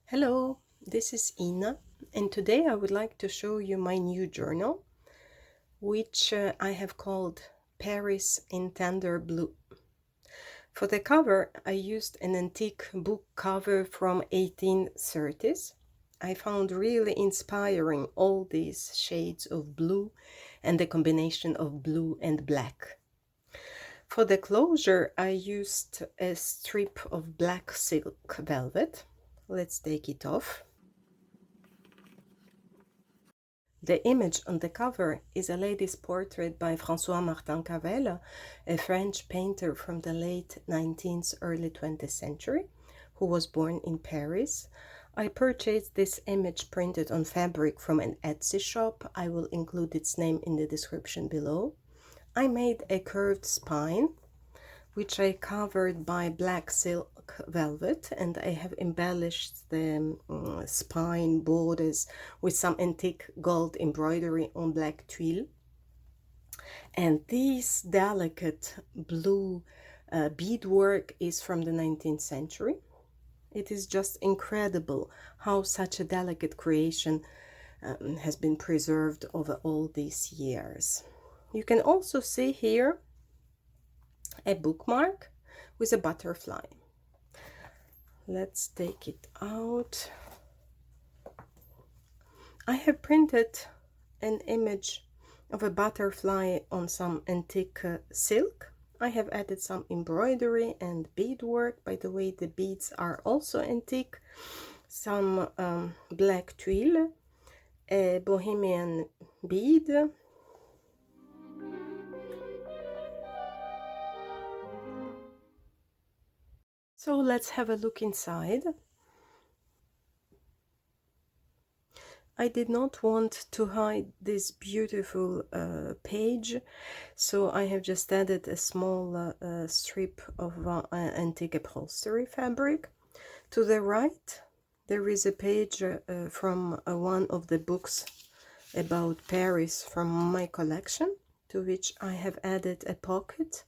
Hello, this is Ina, and today I would like to show you my new journal, which I have called Paris in Tender Blue. For the cover, I used an antique book cover from 1830s. I found really inspiring all these shades of blue and the combination of blue and black. For the closure, I used a strip of black silk velvet. Let's take it off. The image on the cover is a lady's portrait by François Martin Cavelle, a French painter from the late 19th, early 20th century, who was born in Paris. I purchased this image printed on fabric from an Etsy shop. I will include its name in the description below. I made a curved spine, which I covered by black silk velvet, and I have embellished the spine borders with some antique gold embroidery on black tulle. And this delicate blue beadwork is from the 19th century. It is just incredible how such a delicate creation has been preserved over all these years. You can also see here a bookmark with a butterfly. Let's take it out. I have printed an image of a butterfly on some antique silk. I have added some embroidery and beadwork. By the way, the beads are also antique. Some black tulle, a bohemian bead, so let's have a look inside. I did not want to hide this beautiful page, so I have just added a small strip of antique upholstery fabric. To the right, there is a page from one of the books about Paris from my collection, to which I have added a pocket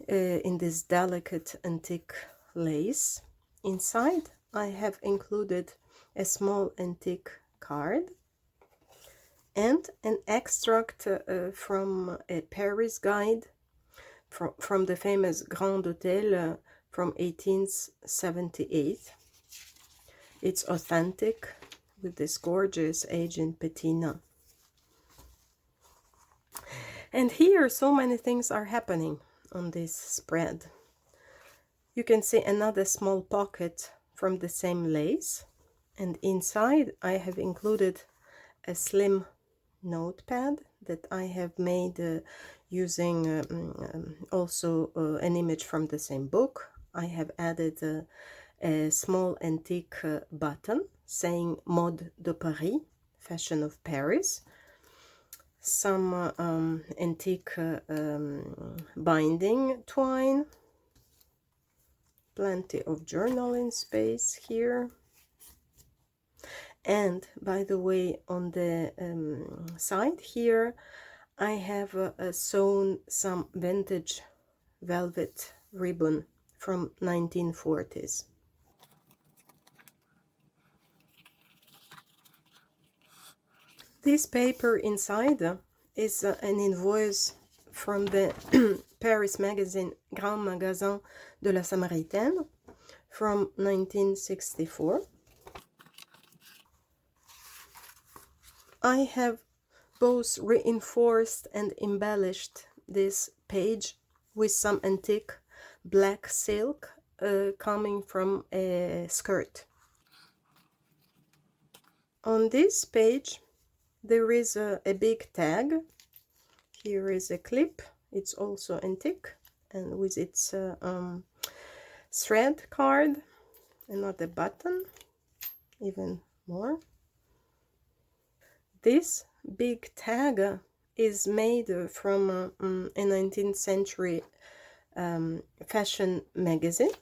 in this delicate antique lace. Inside, I have included a small antique card and an extract from a Paris guide from the famous Grand Hotel from 1878. It's authentic with this gorgeous aged patina. And here so many things are happening on this spread. You can see another small pocket from the same lace, and inside I have included a slim notepad that I have made using also an image from the same book. I have added a small antique button saying Mode de Paris, Fashion of Paris, some antique binding twine, plenty of journaling space here. And by the way, on the side here, I have sewn some vintage velvet ribbon from 1940s. This paper inside is an invoice from the Paris magazine Grand Magasin de la Samaritaine from 1964. I have both reinforced and embellished this page with some antique black silk coming from a skirt. On this page there is a big tag. Here is a clip, it's also antique, and with its thread card, another button, even more. This big tag is made from a 19th century fashion magazine,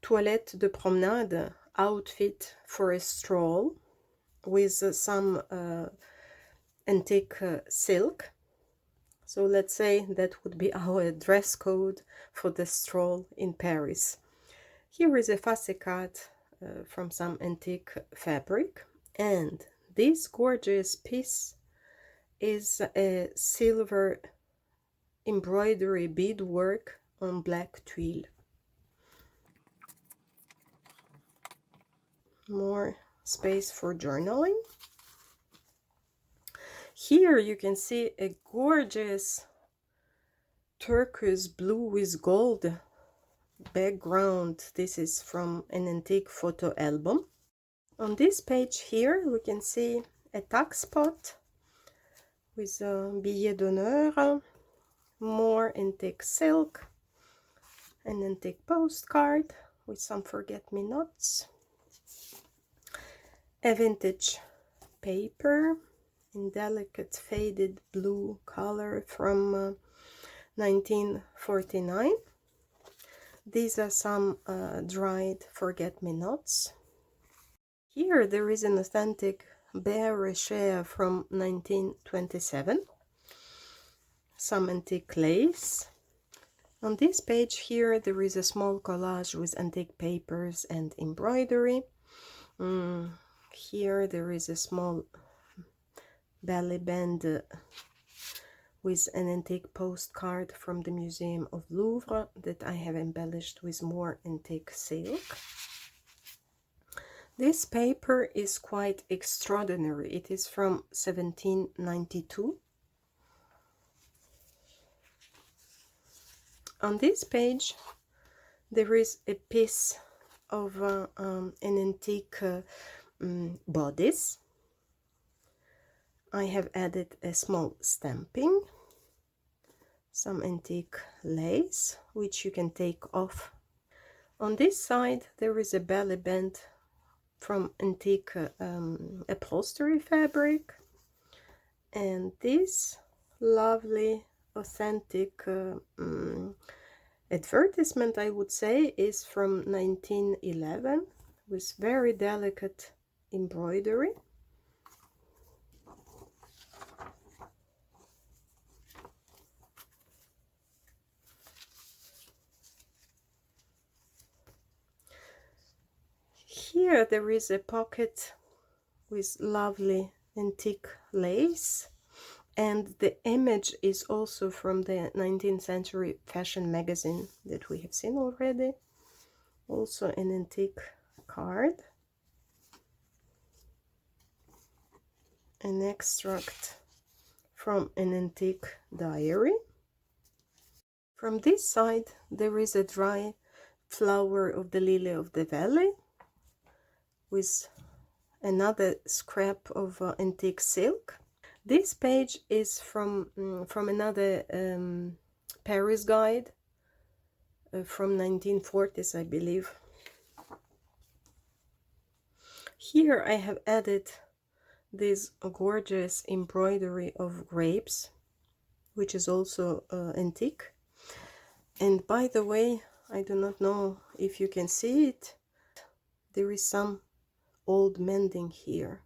Toilette de promenade, outfit for a stroll, with some antique silk. So let's say that would be our dress code for the stroll in Paris. Here is a fussy cut from some antique fabric, and this gorgeous piece is a silver embroidery beadwork on black twill. More space for journaling. Here you can see a gorgeous turquoise blue with gold background. This is from an antique photo album. On this page here we can see a tuck spot with a billet d'honneur, more antique silk, an antique postcard with some forget-me-nots, a vintage paper in delicate faded blue color from 1949. These are some dried forget-me-nots. Here there is an authentic Bear Recher from 1927, some antique lace. On this page here there is a small collage with antique papers and embroidery. Here there is a small belly band with an antique postcard from the Museum of Louvre that I have embellished with more antique silk. This paper is quite extraordinary. It is from 1792. On this page there is a piece of an antique bodice. I have added a small stamping, some antique lace which you can take off. On this side there is a belly band from antique upholstery fabric, and this lovely authentic advertisement, I would say, is from 1911 with very delicate embroidery. Here there is a pocket with lovely antique lace, and the image is also from the 19th century fashion magazine that we have seen already. Also an antique card, an extract from an antique diary. From this side there is a dry flower of the lily of the valley with another scrap of antique silk. This page is from another Paris guide from 1940s, I believe. Here I have added this gorgeous embroidery of grapes, which is also antique. And by the way, I do not know if you can see it, there is some old mending here.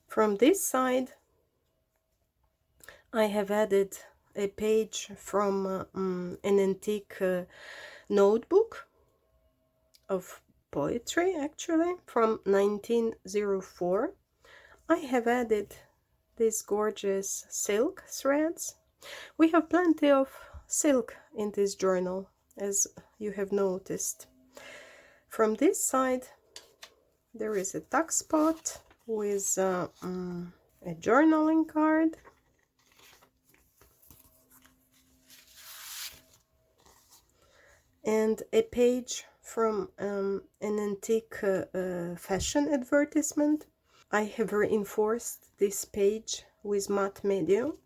From this side I have added a page from an antique notebook of poetry, actually from 1904. I have added these gorgeous silk threads. We have plenty of silk in this journal, as you have noticed. From this side there is a tuck spot with a journaling card, and a page from an antique fashion advertisement. I have reinforced this page with matte medium.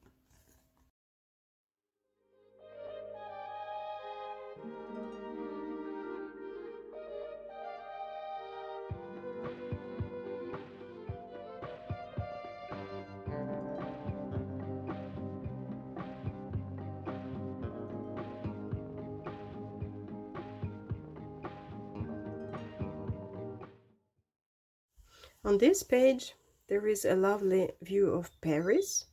On this page there is a lovely view of Paris,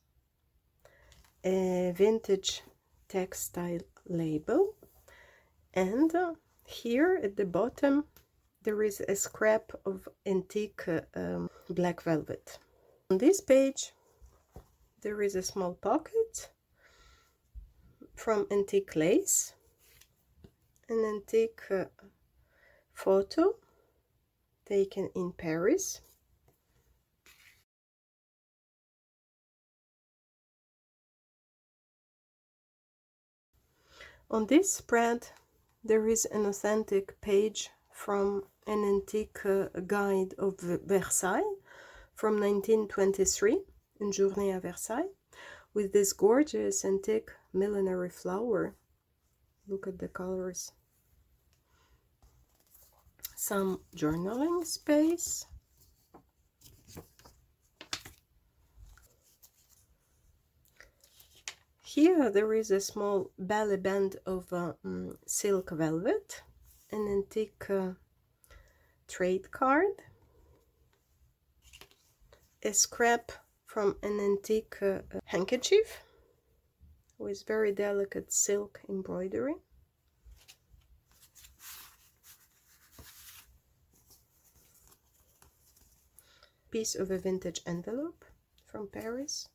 a vintage textile label, and here at the bottom there is a scrap of antique black velvet. On this page there is a small pocket from antique lace, an antique photo taken in Paris. On this spread there is an authentic page from an antique guide of Versailles from 1923, Une journée à Versailles, with this gorgeous antique millinery flower. Look at the colors. Some journaling space. Here there is a small belly band of silk velvet, an antique trade card, a scrap from an antique handkerchief with very delicate silk embroidery, piece of a vintage envelope from Paris.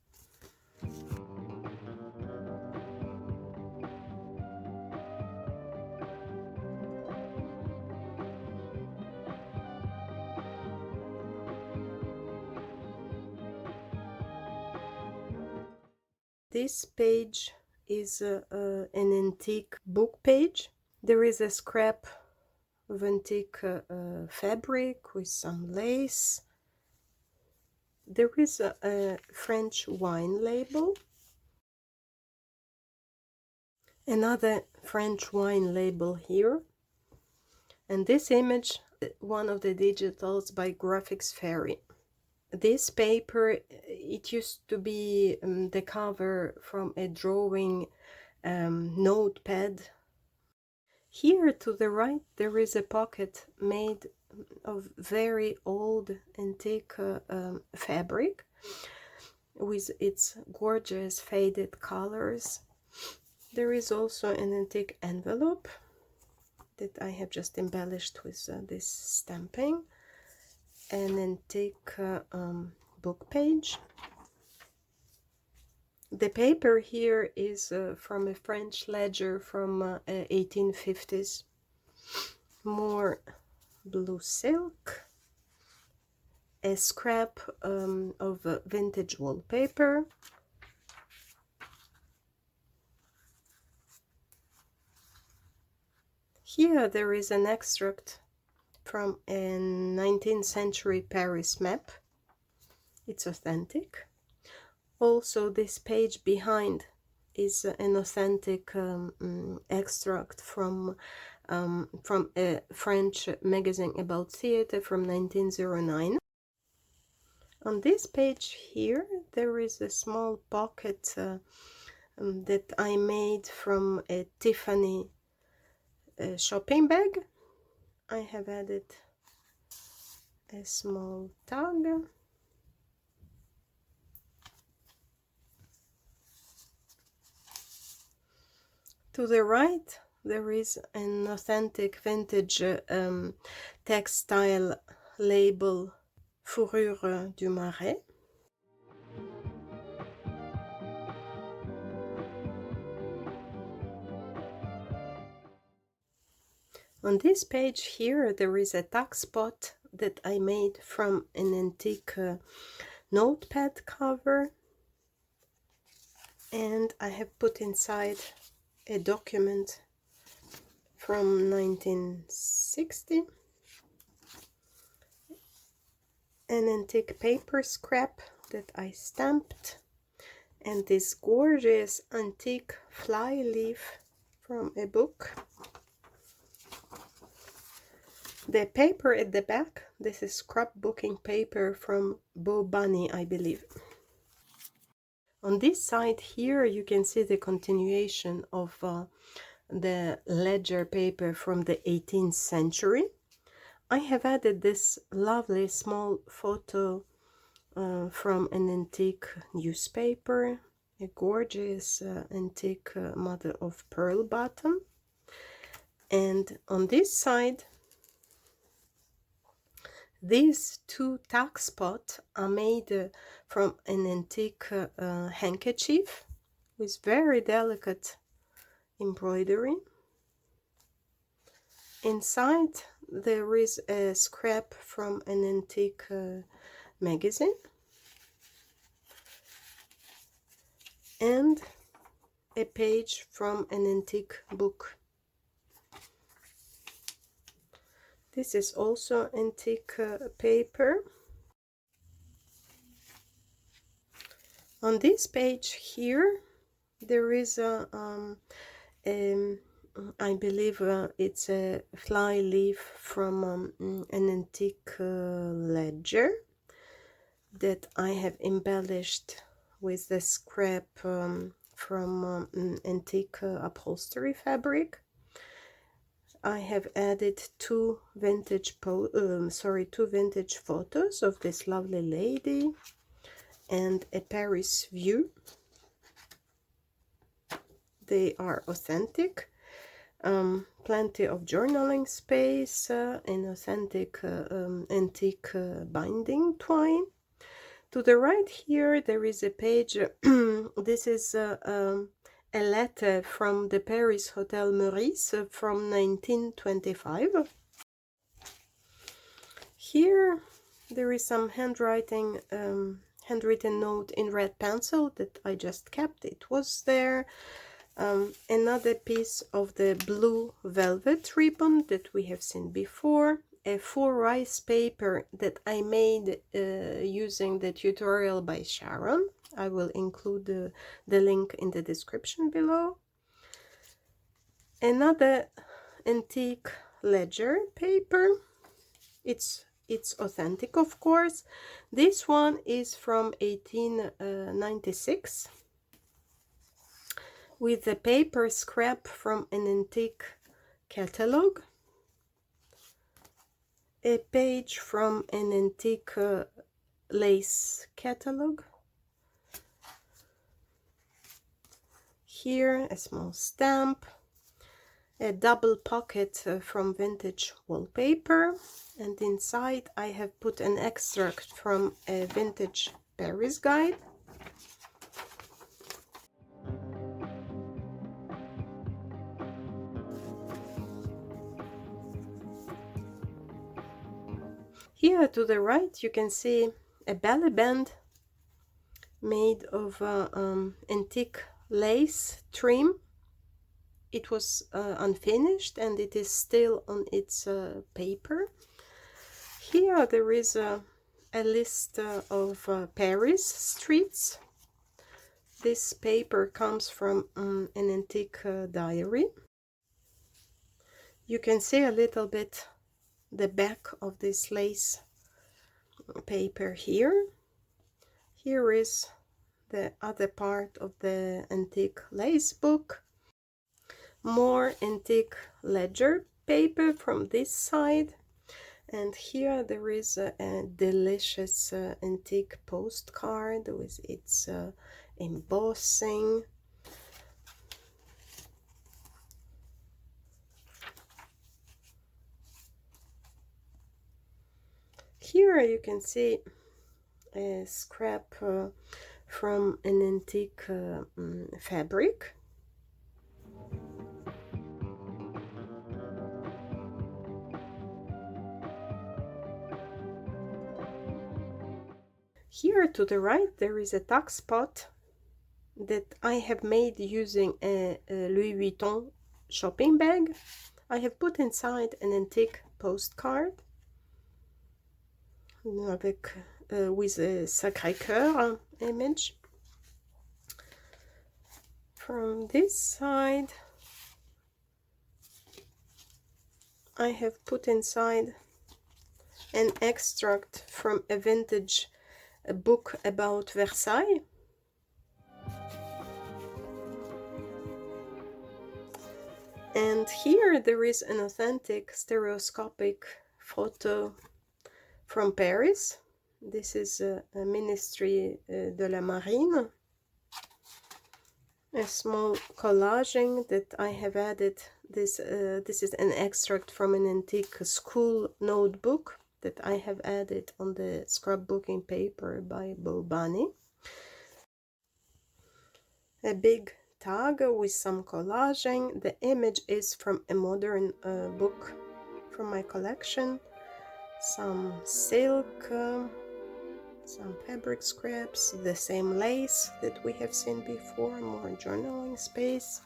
This page is an antique book page. There is a scrap of antique fabric with some lace. There is a French wine label. Another French wine label here. And this image, one of the digitals by Graphics Fairy. This paper, it used to be the cover from a drawing notepad. Here to the right there is a pocket made of very old antique fabric with its gorgeous faded colors. There is also an antique envelope that I have just embellished with this stamping. An antique book page. The paper here is from a French ledger from 1850s. More blue silk. A scrap of vintage wallpaper. Here there is an extract from a 19th century Paris map. It's authentic. Also, this page behind is an authentic extract from a French magazine about theater from 1909. On this page here, there is a small pocket that I made from a Tiffany shopping bag. I have added a small tag. To the right there is an authentic vintage textile label, Fourrure du Marais. On this page here there is a tuck spot that I made from an antique notepad cover, and I have put inside a document from 1960, an antique paper scrap that I stamped, and this gorgeous antique fly leaf from a book. The paper at the back, this is scrapbooking paper from Beau Bunny, I believe. On this side here you can see the continuation of the ledger paper from the 18th century. I have added this lovely small photo from an antique newspaper, a gorgeous antique mother of pearl bottom. And on this side, these two tuck spots are made from an antique handkerchief with very delicate embroidery. Inside there is a scrap from an antique magazine and a page from an antique book. This is also antique paper. On this page here there is I believe it's a fly leaf from an antique ledger that I have embellished with the scrap from antique upholstery fabric. I have added two vintage photos of this lovely lady and a Paris view. They are authentic. Plenty of journaling space, and authentic antique binding twine. To the right here there is a page. This is a letter from the Paris Hotel Meurice from 1925. Here there is some handwritten note in red pencil that I just kept. It was there. Another piece of the blue velvet ribbon that we have seen before, a full rice paper that I made using the tutorial by Sharon. I will include the link in the description below. Another antique ledger paper. It's authentic, of course. This one is from 1896. With a paper scrap from an antique catalog, a page from an antique lace catalog. Here a small stamp, a double pocket from vintage wallpaper, and inside I have put an extract from a vintage Paris guide. Here to the right you can see a belly band made of antique lace trim. It was unfinished and it is still on its paper. Here there is a list of Paris streets. This paper comes from an antique diary. You can see a little bit the back of this lace paper here. Here is the other part of the antique lace book. More antique ledger paper from this side. And here there is a delicious antique postcard with its embossing. Here you can see a scrap from an antique fabric. Here to the right there is a tuck spot that I have made using a Louis Vuitton shopping bag. I have put inside an antique postcard with a Sacré-Cœur image. From this side I have put inside an extract from a vintage book about Versailles. And here there is an authentic stereoscopic photo from Paris This is a Ministry de la Marine. A small collaging that I have added. This is an extract from an antique school notebook that I have added on the scrapbooking paper by Bulbani. A big tag with some collaging. The image is from a modern book from my collection. Some silk, some fabric scraps, the same lace that we have seen before, more journaling space.